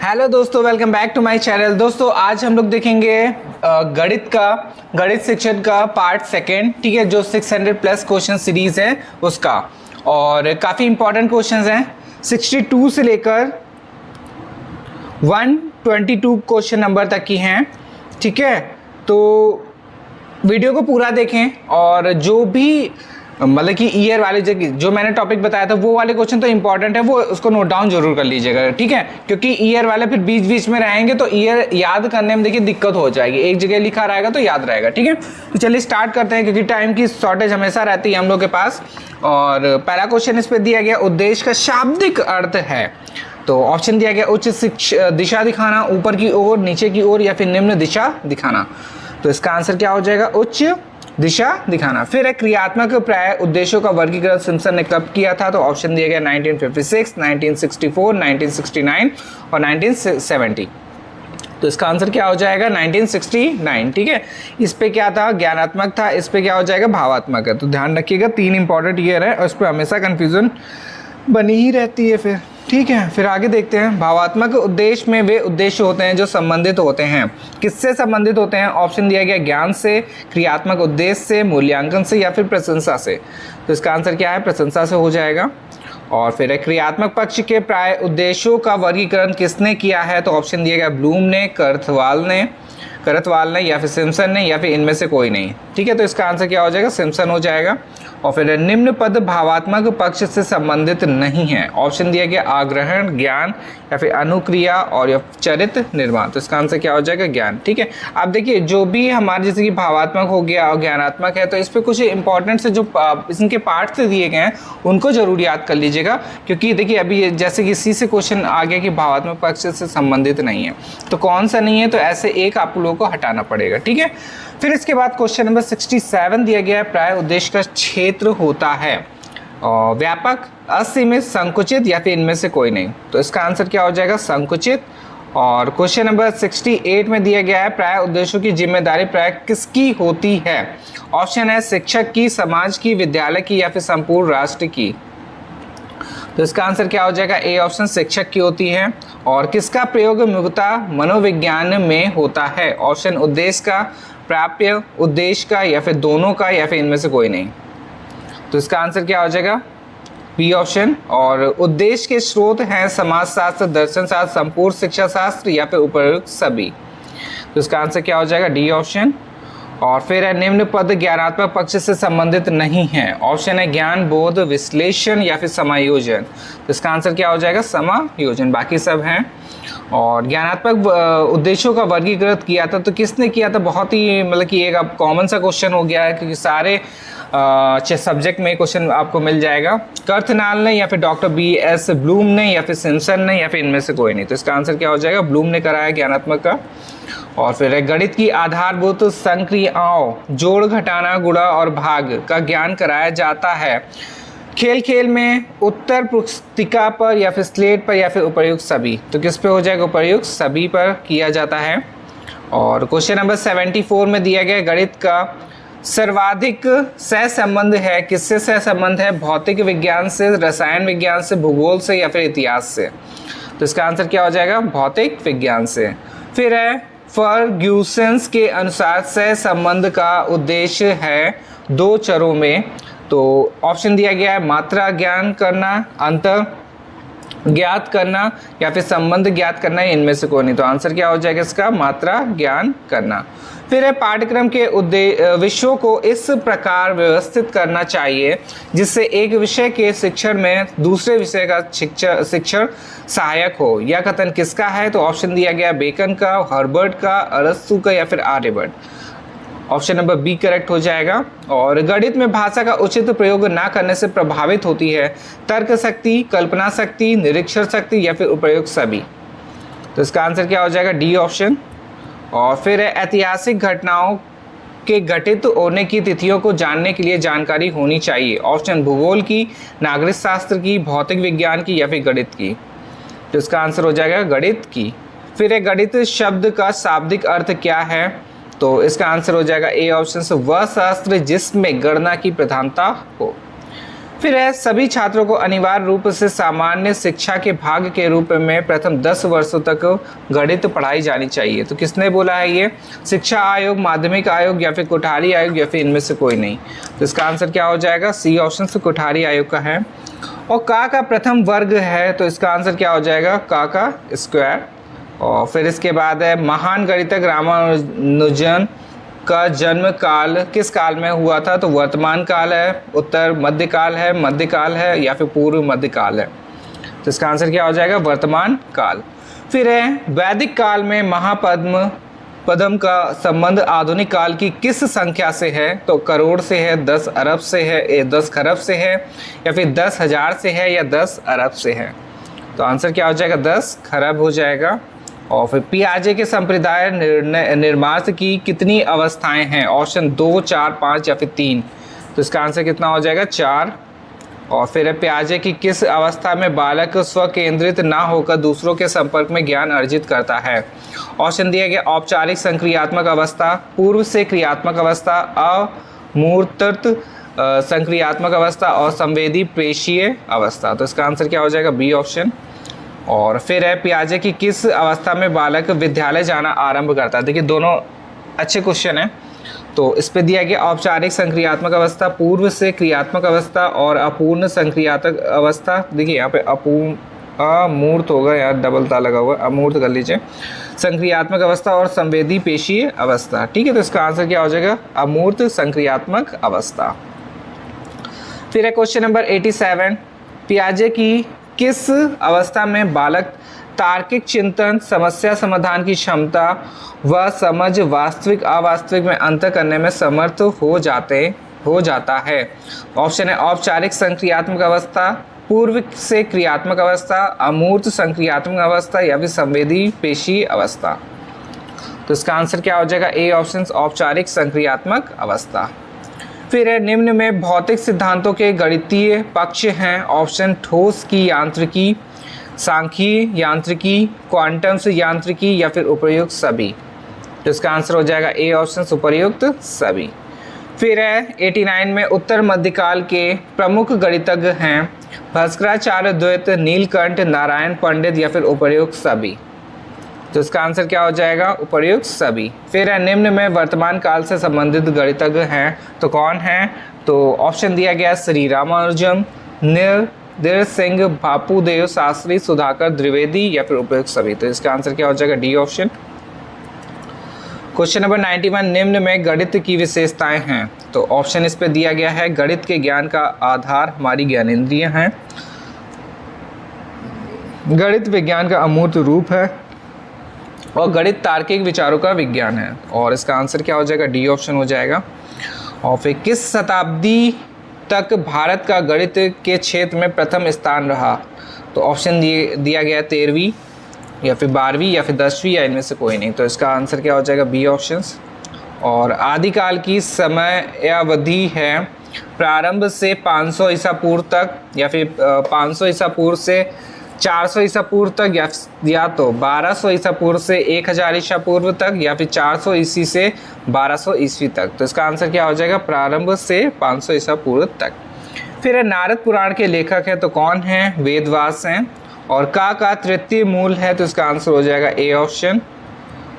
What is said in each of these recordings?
Hello दोस्तों, welcome back to my channel. दोस्तों आज हम लोग देखेंगे गणित सेक्शन का पार्ट सेकेंड, ठीक है, जो 600 प्लस क्वेश्चन सीरीज है उसका। और काफ़ी इंपॉर्टेंट क्वेश्चंस हैं, 62 से लेकर 122 क्वेश्चन नंबर तक की हैं, ठीक है। तो वीडियो को पूरा देखें और जो भी मतलब कि ईयर वाले जो मैंने टॉपिक बताया था वो वाले क्वेश्चन तो इंपॉर्टेंट है, वो उसको नोट डाउन जरूर कर लीजिएगा, ठीक है। क्योंकि ईयर वाले फिर बीच बीच में रहेंगे तो ईयर याद करने में देखिए दिक्कत हो जाएगी, एक जगह लिखा रहेगा तो याद रहेगा, ठीक है। तो चलिए स्टार्ट करते हैं, क्योंकि टाइम की शॉर्टेज हमेशा रहती है हम लोग के पास। और पहला क्वेश्चन इस पर दिया गया, उद्देश्य का शाब्दिक अर्थ है। तो ऑप्शन दिया गया उच्च दिशा दिखाना, ऊपर की ओर, नीचे की ओर, या फिर निम्न दिशा दिखाना। तो इसका आंसर क्या हो जाएगा? उच्च दिशा दिखाना। फिर एक क्रियात्मक प्राय उद्देश्यों का वर्गीकरण सिम्पसन ने कब किया था? तो ऑप्शन दिया गया 1956, 1964, 1969 और 1970। तो इसका आंसर क्या हो जाएगा? 1969, ठीक है। इस पे क्या था? ज्ञानात्मक था। इस पे क्या हो जाएगा? भावात्मक है। तो ध्यान रखिएगा, 3 इंपॉर्टेंट ईयर है और इस पर हमेशा कंफ्यूजन बनी ही रहती है फिर, ठीक है। फिर आगे देखते हैं, भावात्मक उद्देश्य में वे उद्देश्य होते हैं जो संबंधित होते हैं। किससे संबंधित होते हैं? ऑप्शन दिया गया ज्ञान से, क्रियात्मक उद्देश्य से, मूल्यांकन से, या फिर प्रशंसा से। तो इसका आंसर क्या है? प्रशंसा से हो जाएगा। और फिर क्रियात्मक पक्ष के प्राय उद्देश्यों का वर्गीकरण किसने किया है? तो ऑप्शन दिया गया ब्लूम ने, करथवाल ने, या फिर सिम्पसन ने, या फिर इनमें से कोई नहीं, ठीक है। तो इसका आंसर क्या हो जाएगा? सिम्पसन हो जाएगा। और फिर निम्न पद भावात्मक पक्ष से संबंधित नहीं है। ऑप्शन दिया गया आग्रहण, ज्ञान, या फिर अनुक्रिया और या चरित्र निर्माण। तो इसका आंसर क्या हो जाएगा? ज्ञान, ठीक है। अब देखिए, जो भी हमारे जैसे कि भावात्मक हो गया और ज्ञानात्मक है, तो इस पर कुछ इंपॉर्टेंट से जो इनके पार्ट से दिए गए हैं उनको जरूर याद कर लीजिएगा। क्योंकि देखिए अभी जैसे कि इसी से क्वेश्चन आ गया कि भावात्मक पक्ष से संबंधित नहीं है, तो कौन सा नहीं है, तो ऐसे एक आप लोगों को हटाना पड़ेगा, ठीक है। फिर इसके बाद क्वेश्चन नंबर 67 दिया गया है, प्राय उद्देश्य का क्षेत्र होता है व्यापक, असीमित, संकुचित, या फिर इनमें से कोई नहीं। तो इसका आंसर क्या हो जाएगा? संकुचित। और क्वेश्चन नंबर 68 में दिया गया है, प्राय उद्देश्यों की जिम्मेदारी प्राय किसकी होती है? ऑप्शन है शिक्षक की, समाज की, विद्यालय की, या फिर संपूर्ण राष्ट्र की। तो इसका आंसर क्या हो जाएगा? ए ऑप्शन, शिक्षक की होती है। और किसका प्रयोग मुख्यतः मनोविज्ञान में होता है? ऑप्शन उद्देश्य का, प्राप्य उद्देश्य का, या फिर दोनों का, या फिर इनमें से कोई नहीं। तो इसका आंसर क्या हो जाएगा? B option. और उद्देश्य के स्रोत हैं समाजशास्त्र, दर्शन शास्त्र, संपूर्ण शिक्षा शास्त्र, या फिर उपयुक्त सभी। तो इसका आंसर क्या हो जाएगा? D option. और फिर है निम्न पद ज्ञानात्मक पक्ष से संबंधित नहीं है। ऑप्शन है ज्ञान, बोध, विश्लेषण, या फिर समायोजन। तो इसका आंसर क्या हो जाएगा? समायोजन। बाकी सब हैं। और ज्ञानात्मक उद्देश्यों का वर्गीकृत किया था, तो किसने किया था? बहुत ही मतलब कि एक अब कॉमन सा क्वेश्चन हो गया है, क्योंकि सारे सब्जेक्ट में क्वेश्चन आपको मिल जाएगा। कर्थनाल ने, या फिर डॉक्टर B.S. ब्लूम ने, या फिर सिम्पसन ने, या फिर इनमें से कोई नहीं। तो इसका आंसर क्या हो जाएगा? ब्लूम ने कराया ज्ञानात्मक का। और फिर गणित की आधारभूत संक्रियाओं, जोड़, घटाना, गुणा और भाग का ज्ञान कराया जाता है खेल खेल में, उत्तर पुस्तिका पर, या फिर स्लेट पर, या फिर उपर्युक्त सभी। तो किस पे हो जाएगा? उपर्युक्त सभी पर किया जाता है। और क्वेश्चन नंबर 74 में दिया गया, गणित का सर्वाधिक सहसंबंध है किससे? सहसंबंध है भौतिक विज्ञान से, रसायन विज्ञान से, भूगोल से, या फिर इतिहास से। तो इसका आंसर क्या हो जाएगा? भौतिक विज्ञान से। फिर है फर्ग्यूसेंस के अनुसार सहसंबंध का उद्देश्य है 2 चरों में। तो ऑप्शन दिया गया है मात्रा ज्ञान करना, अंतर ज्ञात करना, या फिर संबंध ज्ञात करना, इनमें से कोई नहीं। तो आंसर क्या हो जाएगा इसका? मात्रा ज्ञान करना। फिर है पाठ्यक्रम के विषयों को इस प्रकार व्यवस्थित करना चाहिए जिससे एक विषय के शिक्षण में दूसरे विषय का शिक्षण सहायक हो। यह कथन किसका है? तो ऑप्शन दिया गया बेकन का, हर्बर्ट का, अरस्तु का, या फिर Aryabhatta. Option number B correct हो जाएगा। और गणित में भाषा का उचित प्रयोग ना करने से प्रभावित होती है तर्क शक्ति, कल्पना शक्ति, निरीक्षण शक्ति, या फिर उपयोग सभी। तो इसका आंसर क्या हो जाएगा? D option. और फिर ऐतिहासिक घटनाओं के घटित होने की तिथियों को जानने के लिए जानकारी होनी चाहिए। ऑप्शन भूगोल की, नागरिक शास्त्र की, भौतिक विज्ञान की, या फिर गणित की। तो इसका आंसर हो जाएगा गणित की। फिर गणित शब्द का शाब्दिक अर्थ क्या है? तो इसका आंसर हो जाएगा ए ऑप्शन से, वह शास्त्र जिसमें गणना की प्रधानता हो। फिर है सभी छात्रों को अनिवार्य रूप से सामान्य शिक्षा के भाग के रूप में प्रथम 10 वर्षों तक गणित पढ़ाई जानी चाहिए। तो किसने बोला है ये? शिक्षा आयोग, माध्यमिक आयोग या फिर कोठारी आयोग या फिर इनमें से कोई नहीं। तो इसका आंसर क्या हो जाएगा? सी ऑप्शन से कोठारी आयोग का है। और का प्रथम वर्ग है, तो इसका आंसर क्या हो जाएगा? का स्क्वायर। और फिर इसके बाद है महान गणितज्ञ रामानुजन का जन्म काल किस काल में हुआ था? तो वर्तमान काल है, उत्तर मध्यकाल है या फिर पूर्व मध्यकाल है। तो इसका आंसर क्या हो जाएगा? वर्तमान काल। फिर है वैदिक काल में महापद्म का संबंध आधुनिक काल की किस संख्या से है? तो करोड़ से है, 10 अरब से है, 10 खरब से है या फिर 10,000 से है या 10 अरब से है। तो आंसर क्या हो जाएगा? 10 खरब हो जाएगा। और फिर पियाजे के संप्रदाय निर्माण की कितनी अवस्थाएं हैं? ऑप्शन 2, 4, 5 या फिर 3। तो इसका आंसर कितना हो जाएगा? 4। और फिर पियाजे की किस अवस्था में बालक स्वकेंद्रित ना होकर दूसरों के संपर्क में ज्ञान अर्जित करता है? ऑप्शन दिया गया औपचारिक संक्रियात्मक अवस्था, पूर्व से क्रियात्मक अवस्था, अमूर्त संक्रियात्मक अवस्था और संवेदी प्रेषीय अवस्था। तो इसका आंसर क्या हो जाएगा? B option. और फिर है पियाजे की किस अवस्था में बालक विद्यालय जाना आरंभ करता है? देखिए दोनों अच्छे क्वेश्चन हैं। तो इस पे दिया गया औपचारिक संक्रियात्मक अवस्था, पूर्व से क्रियात्मक अवस्था और अपूर्ण संक्रियात्मक अवस्था। देखिए यहाँ पे अमूर्त होगा यार, डबल ता लगा हुआ, अमूर्त कर लीजिए, संक्रियात्मक अवस्था और संवेदी पेशीय अवस्था। ठीक है, तो इसका आंसर क्या हो जाएगा? अमूर्त संक्रियात्मक अवस्था। फिर है क्वेश्चन नंबर 87, पियाजे की किस अवस्था में बालक तार्किक चिंतन, समस्या समाधान की क्षमता व समझ, वास्तविक अवास्तविक में अंतर करने में समर्थ हो जाता है? ऑप्शन है औपचारिक संक्रियात्मक अवस्था, पूर्व से क्रियात्मक अवस्था, अमूर्त संक्रियात्मक अवस्था या फिर संवेदी पेशी अवस्था। तो इसका आंसर क्या हो जाएगा? ए ऑप्शन, औपचारिक संक्रियात्मक अवस्था। फिर है निम्न में भौतिक सिद्धांतों के गणितीय पक्ष हैं। ऑप्शन ठोस की यांत्रिकी, सांख्यिकी यांत्रिकी, क्वांटम यांत्रिकी या फिर उपर्युक्त सभी। तो इसका आंसर हो जाएगा ए ऑप्शन, उपर्युक्त सभी। फिर है 89 में उत्तर मध्यकाल के प्रमुख गणितज्ञ हैं भास्कराचार्य द्वैत, नीलकंठ, नारायण पंडित या फिर उपर्युक्त सभी। तो इसका आंसर क्या हो जाएगा? उपर्युक्त सभी। फिर है निम्न में वर्तमान काल से संबंधित गणितज्ञ हैं, तो कौन हैं? तो ऑप्शन दिया गया श्री रामानुजम, निर्दय सिंह, बापूदेव शास्त्री, सुधाकर द्विवेदी या फिर उपर्युक्त सभी। तो इसका आंसर क्या हो जाएगा? D option. क्वेश्चन नंबर 91, निम्न में गणित की विशेषताएं हैं। तो ऑप्शन इस पे दिया गया है गणित के ज्ञान का आधार हमारी ज्ञानेंद्रिय हैं, गणित विज्ञान का अमूर्त रूप है और गणित तार्किक विचारों का विज्ञान है। और इसका आंसर क्या हो जाएगा? डी ऑप्शन हो जाएगा। और फिर किस शताब्दी तक भारत का गणित के क्षेत्र में प्रथम स्थान रहा? तो ऑप्शन दिया गया 13वीं या फिर 12वीं या फिर 10वीं या इनमें से कोई नहीं। तो इसका आंसर क्या हो जाएगा? B options. और आदिकाल की समय अवधि है प्रारंभ से 500 ईसा पूर्व तक या फिर 500 ईसा पूर्व से 400 ईसा पूर्व तक या तो 1200 ईसा पूर्व से 1000 ईसा पूर्व तक या फिर 400 ईस्वी से 1200 ईस्वी तक। तो इसका आंसर क्या हो जाएगा? प्रारंभ से 500 ईसा पूर्व तक। फिर है नारद पुराण के लेखक हैं, तो कौन हैं? वेदव्यास हैं। और का तृतीय मूल है, तो इसका आंसर हो जाएगा ए ऑप्शन।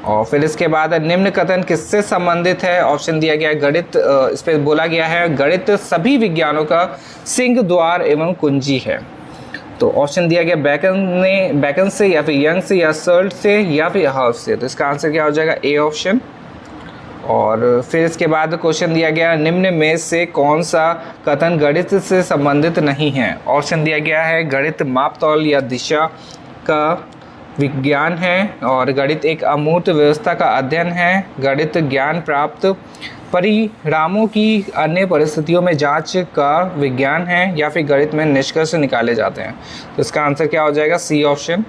और फिर इसके बाद निम्न कथन किससे संबंधित है? ऑप्शन दिया गया है गणित, इस पर बोला गया है गणित सभी विज्ञानों का सिंह द्वार एवं कुंजी है। तो ऑप्शन दिया गया बैकन से या फिर यंग से या सर्ट से या फिर हाउस से। तो इसका आंसर क्या हो जाएगा? A option. और फिर इसके बाद क्वेश्चन दिया गया निम्न में से कौन सा कथन गणित से संबंधित नहीं है? ऑप्शन दिया गया है गणित मापतौल या दिशा का विज्ञान है, और गणित एक अमूर्त व्यवस्था का अध्ययन है, गणित ज्ञान प्राप्त परिणामों की अन्य परिस्थितियों में जांच का विज्ञान है, या फिर गणित में निष्कर्ष निकाले जाते हैं। तो इसका आंसर क्या हो जाएगा? C option.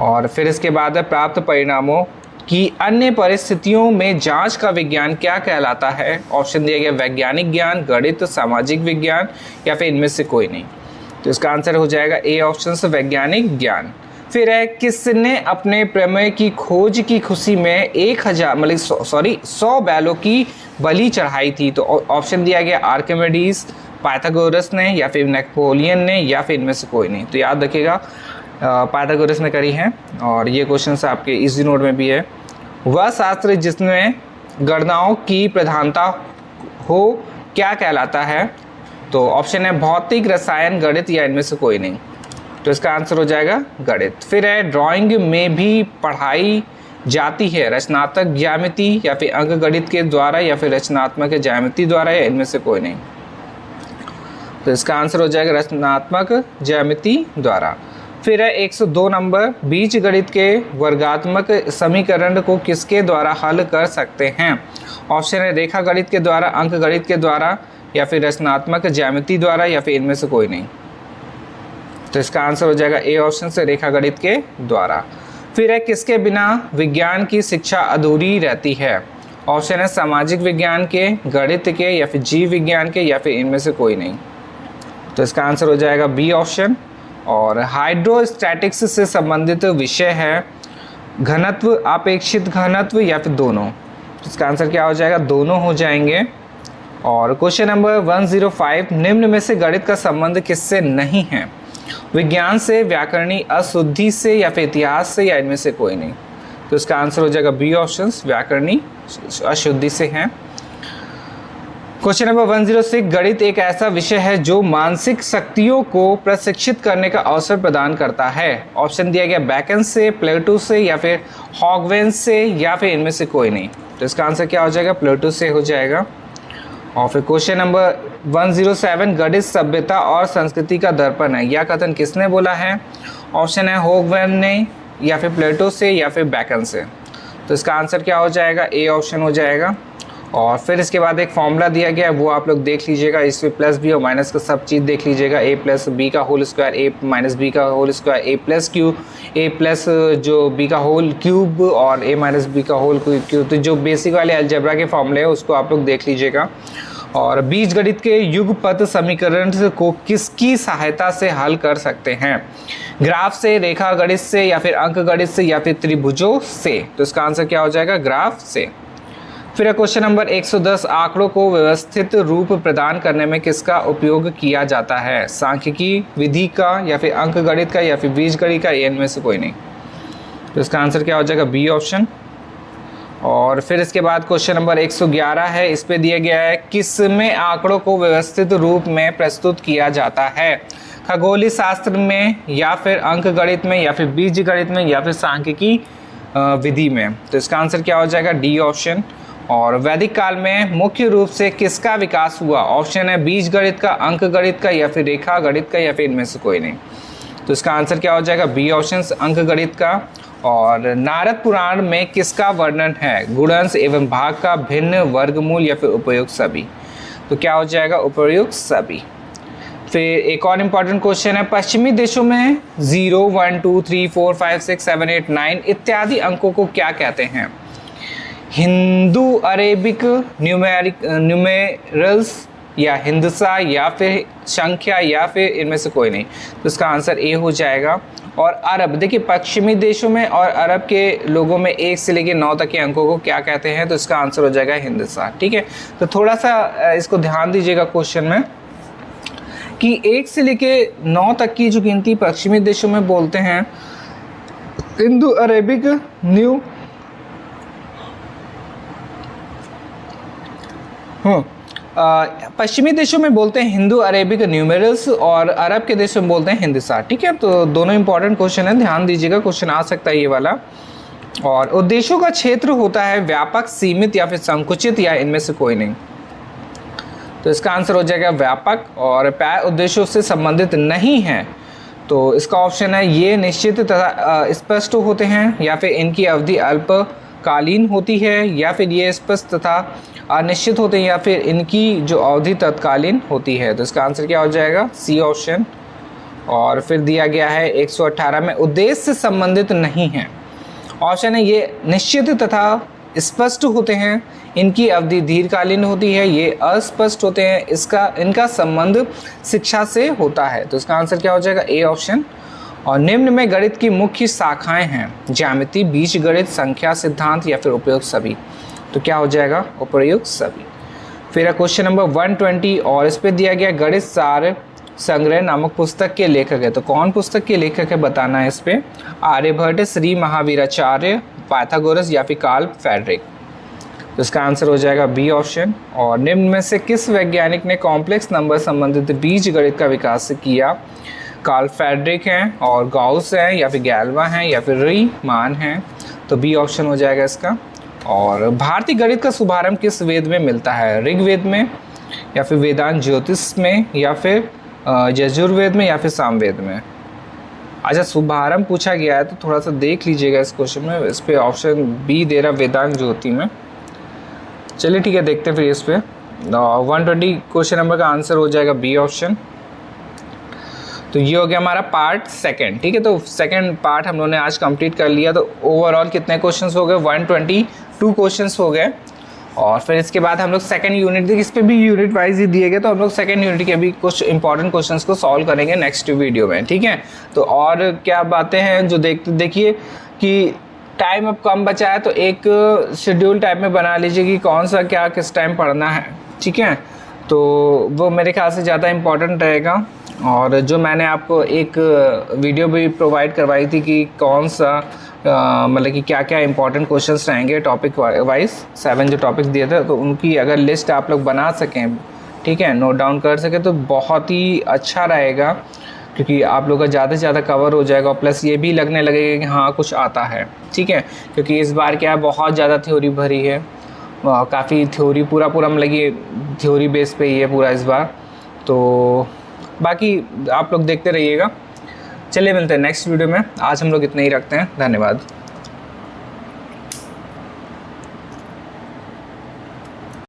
और फिर इसके बाद प्राप्त परिणामों की अन्य परिस्थितियों में जांच का विज्ञान क्या कहलाता है? ऑप्शन दिया गया वैज्ञानिक ज्ञान, गणित, सामाजिक विज्ञान या फिर इनमें से कोई नहीं। तो इसका आंसर हो जाएगा ए ऑप्शन से वैज्ञानिक ज्ञान। फिर है किसने अपने प्रमेय की खोज की खुशी में 100 बैलों की बलि चढ़ाई थी? तो ऑप्शन दिया गया आर्किमिडीज, पाइथागोरस ने या फिर नेपोलियन ने या फिर इनमें से कोई नहीं। तो याद रखिएगा पाइथागोरस ने करी है। और ये क्वेश्चन आपके इजी नोट में भी है। वह शास्त्र जिसमें गणनाओं की प्रधानता हो क्या कहलाता है? तो ऑप्शन है भौतिक, रसायन, गणित या इनमें से कोई नहीं। तो इसका आंसर हो जाएगा गणित। फिर है ड्राइंग में भी पढ़ाई जाती है रचनात्मक ज्यामिति या फिर अंक गणित के द्वारा या फिर रचनात्मक ज्यामिति द्वारा या इनमें से कोई नहीं। तो इसका आंसर हो जाएगा रचनात्मक ज्यामिति द्वारा। फिर है 102 नंबर, बीज गणित के वर्गात्मक समीकरण को किसके द्वारा हल कर सकते हैं? ऑप्शन है रेखा गणित के द्वारा, अंक गणित के द्वारा या फिर रचनात्मक ज्यामिति द्वारा या फिर इनमें से कोई नहीं। तो इसका आंसर हो जाएगा ए ऑप्शन से रेखा गणित के द्वारा। फिर है किसके बिना विज्ञान की शिक्षा अधूरी रहती है? ऑप्शन है सामाजिक विज्ञान के, गणित के या फिर जीव विज्ञान के या फिर इनमें से कोई नहीं। तो इसका आंसर हो जाएगा बी ऑप्शन। और हाइड्रोस्टैटिक्स से संबंधित विषय है घनत्व, अपेक्षित घनत्व या फिर दोनों। इसका आंसर क्या हो जाएगा? दोनों हो जाएंगे। और क्वेश्चन नंबर 105, निम्न में से गणित का संबंध किससे नहीं है? विज्ञान से, व्याकरणीय अशुद्धि से या फिर इतिहास से या इनमें से कोई नहीं। तो इसका आंसर हो जाएगा बी ऑप्शन, व्याकरणीय अशुद्धि से है। क्वेश्चन नंबर 106, गणित एक ऐसा विषय है जो मानसिक शक्तियों को प्रशिक्षित करने का अवसर प्रदान करता है। ऑप्शन दिया गया बेकन से, प्लेटो से या फिर हॉगवेंस से या फिर इनमें से कोई नहीं। तो इसका आंसर क्या हो जाएगा? प्लेटो से हो जाएगा। और फिर क्वेश्चन नंबर 107, गणित सभ्यता और संस्कृति का दर्पण है, यह कथन किसने बोला है? ऑप्शन है हॉगवेंस ने या फिर प्लेटो से या फिर बेकन से। तो इसका आंसर क्या हो जाएगा? ए ऑप्शन हो जाएगा। और फिर इसके बाद एक फॉर्मूला दिया गया है, वो आप लोग देख लीजिएगा। इसमें प्लस बी और माइनस का सब चीज़ देख लीजिएगा। ए प्लस बी का होल स्क्वायर, ए माइनस बी का होल स्क्वायर, ए प्लस क्यू, ए प्लस जो बी का होल क्यूब और ए माइनस बी का होल क्यूब। तो जो बेसिक वाले अलजेब्रा के फॉर्मूले है उसको आप लोग देख लीजिएगा। और बीजगणित के युगपत समीकरण को किसकी सहायता से हल कर सकते हैं? ग्राफ से, रेखा गणित से या फिर अंक गणित से या फिर त्रिभुजों से। तो इसका आंसर क्या हो जाएगा? ग्राफ से। फिर क्वेश्चन नंबर 110, आंकड़ों को व्यवस्थित रूप प्रदान करने में किसका उपयोग किया जाता है? सांख्यिकी विधि का या फिर अंक गणित का या फिर बीजगणित का, इनमें से कोई नहीं। तो इसका आंसर क्या हो जाएगा? B option. और फिर इसके बाद क्वेश्चन नंबर 111 है, इस पे दिया गया है किसमें आंकड़ों को व्यवस्थित रूप में प्रस्तुत किया जाता है? खगोलीय शास्त्र में या फिर अंक गणित में या फिर बीज गणित में या फिर सांख्यिकी विधि में। तो इसका आंसर क्या हो जाएगा? D option. और वैदिक काल में मुख्य रूप से किसका विकास हुआ? ऑप्शन है बीज गणित का, अंक गणित का या फिर रेखा गणित का या फिर इनमें से कोई नहीं। तो इसका आंसर क्या हो जाएगा? बी ऑप्शन, अंक गणित का। और नारद पुराण में किसका वर्णन है? गुणंश एवं भाग का, भिन्न, वर्गमूल या फिर उपयुक्त सभी। तो क्या हो जाएगा? उपयुक्त सभी। फिर एक और इम्पॉर्टेंट क्वेश्चन है, पश्चिमी देशों में 0, 1, 2, 3, 4, 5, 6, 7, 8, 9 इत्यादि अंकों को क्या कहते हैं? हिंदू अरेबिक न्यूमेरल्स या हिंदसा या फिर संख्या या फिर इनमें से कोई नहीं। तो इसका आंसर ए हो जाएगा। और अरब, देखिए पश्चिमी देशों में और अरब के लोगों में 1 से लेकर 9 तक के अंकों को क्या कहते हैं? तो इसका आंसर हो जाएगा हिंदसा। ठीक है, तो थोड़ा सा इसको ध्यान दीजिएगा क्वेश्चन में कि 1 से लेकर 9 तक की जो गिनती पश्चिमी देशों में बोलते हैं हिंदू अरेबिक न्यू पश्चिमी देशों में बोलते हैं हिंदू अरेबिक न्यूमेरल्स और अरब के देशों में बोलते हैं हिंदसा। ठीक है, तो दोनों इंपॉर्टेंट क्वेश्चन है, ध्यान दीजिएगा, क्वेश्चन आ सकता है ये वाला। और उद्देश्यों का क्षेत्र होता है व्यापक, सीमित या फिर संकुचित या इनमें से कोई नहीं। तो इसका आंसर हो जाएगा व्यापक। और प्राय उद्देश्यों से संबंधित नहीं है, तो इसका ऑप्शन है ये निश्चित तथा स्पष्ट होते हैं या फिर इनकी अवधि अल्पकालीन होती है या फिर ये स्पष्ट तथा अनिश्चित होते हैं या फिर इनकी जो अवधि तत्कालीन होती है। तो इसका आंसर क्या हो जाएगा? C option. और फिर दिया गया है 118 में उद्देश्य से संबंधित नहीं है। ऑप्शन है ये निश्चित तथा स्पष्ट होते हैं, इनकी अवधि दीर्घकालीन होती है, ये अस्पष्ट होते हैं, इनका संबंध शिक्षा से होता है। तो इसका आंसर क्या हो जाएगा? A option. और निम्न में गणित की मुख्य शाखाएं हैं ज्यामिति, बीजगणित, संख्या सिद्धांत या फिर उपयुक्त सभी। तो क्या हो जाएगा? उपयुक्त सभी। फिर क्वेश्चन नंबर 120 और इस पे दिया गया गणित सार संग्रह नामक पुस्तक के लेखक है। तो कौन पुस्तक के लेखक है बताना है इस पे। आर्यभट्ट, श्री महावीराचार्य, पाइथागोरस या फिर कार्ल फ्रेडरिक। तो इसका आंसर हो जाएगा बी ऑप्शन। और निम्न में से किस वैज्ञानिक ने कॉम्प्लेक्स नंबर संबंधित बीज गणित का विकास किया। कार्ल फ्रेडरिक हैं और गाउस हैं या फिर गैल्वा हैं या फिर रीमान हैं। तो बी ऑप्शन हो जाएगा इसका। और भारतीय गणित का शुभारंभ किस वेद में मिलता है। ऋग्वेद में या फिर वेदांत ज्योतिष में या फिर यजुर्वेद में या फिर सामवेद में। अच्छा, शुभारंभ पूछा गया है तो थोड़ा सा देख लीजिएगा इस क्वेश्चन में। इस पे ऑप्शन बी दे रहा वेदांत ज्योति में। चलिए ठीक है, देखते हैं फिर इस पे। 120 क्वेश्चन नंबर का आंसर हो जाएगा बी ऑप्शन। तो ये हो गया हमारा पार्ट सेकंड। ठीक है, तो सेकंड पार्ट हम लोगों ने आज कंप्लीट कर लिया। तो ओवरऑल कितने क्वेश्चंस हो गए, 122 क्वेश्चंस हो गए। और फिर इसके बाद हम लोग सेकंड यूनिट, इस पे भी यूनिट वाइज ही दिए गए, तो हम लोग सेकंड यूनिट के भी कुछ इंपॉर्टेंट क्वेश्चंस को सॉल्व करेंगे नेक्स्ट वीडियो में। ठीक है, तो और क्या बातें हैं जो देखिए कि टाइम अब कम बचा है तो एक शेड्यूल टाइप में बना लीजिए कि कौन सा क्या किस टाइम पढ़ना है। ठीक है, तो वो मेरे ख्याल से ज़्यादा इम्पॉर्टेंट रहेगा। और जो मैंने आपको एक वीडियो भी प्रोवाइड करवाई थी कि कौन सा मतलब कि क्या क्या इंपॉर्टेंट क्वेश्चंस रहेंगे टॉपिक वाइज, 7 जो टॉपिक्स दिए थे, तो उनकी अगर लिस्ट आप लोग बना सकें, ठीक है, नोट डाउन कर सकें तो बहुत ही अच्छा रहेगा, क्योंकि आप लोग का ज़्यादा से ज़्यादा कवर हो जाएगा। प्लस ये भी लगने लगेगा कि हाँ कुछ आता है। ठीक है, क्योंकि इस बार क्या है, बहुत ज़्यादा थ्योरी भरी है, काफ़ी थ्योरी पूरा मतलब ये थ्योरी बेस पे ही है पूरा इस बार। तो बाकी आप लोग देखते रहिएगा। चलिए मिलते हैं नेक्स्ट वीडियो में। आज हम लोग इतना ही रखते हैं। धन्यवाद।